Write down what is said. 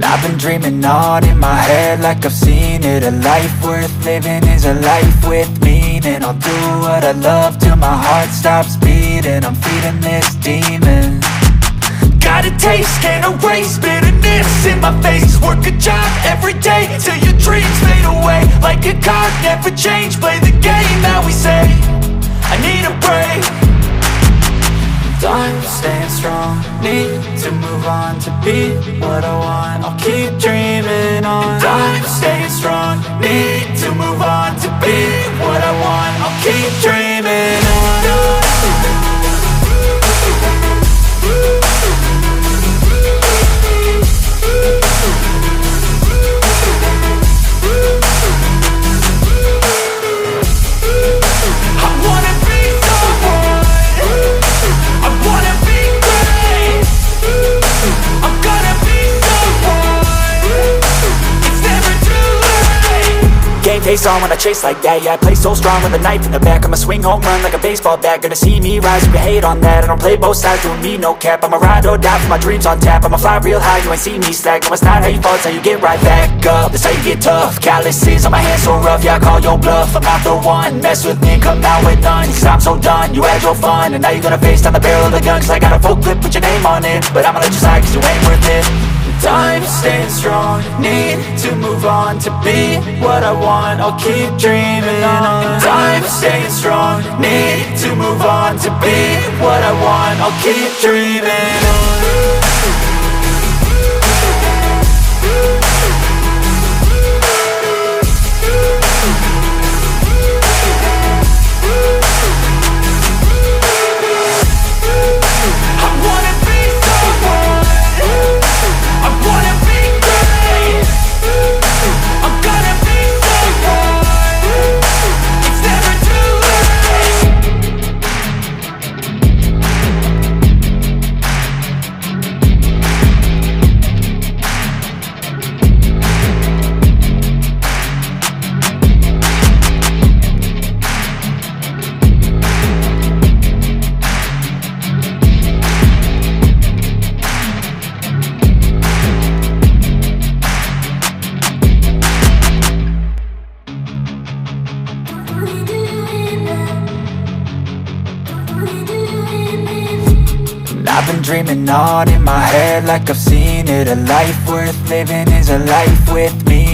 I've been dreaming on in my head like I've seen it. A life worth living is a life with meaning. I'll do what I love till my heart stops beating. I'm feeding this demon. Got a taste, can't erase bitterness in my face. Work a job every day till your dreams fade away. Like a card, never change, play the game that we say. I need a break. I'm staying strong, need to move on to be what I want. I'll keep dreaming on. I'm staying strong, need to move on to be what I want. I'll keep dreaming on. Face on when I chase like that, yeah, I play so strong with a knife in the back. I'ma swing home run like a baseball bat. Gonna see me rise, you can hate on that. I don't play both sides, doing me no cap. I'ma ride or die for my dreams on tap. I'ma fly real high, you ain't see me slack. No, it's not how you fall, it's how you get right back up. That's how you get tough, calluses on my hands so rough. Yeah, I call your bluff, I'm not the one. Mess with me, come out with none. Cause I'm so done, you had your fun. And now you're gonna face down the barrel of the gun. Cause I got a full clip, put your name on it. But I'ma let you slide cause you ain't worth it. I'm staying strong, need to move on to be what I want. I'll keep dreaming on. I'm staying strong, need to move on to be what I want. I'll keep dreaming on. I've been dreaming on in my head like I've seen it. A life worth living is a life with me.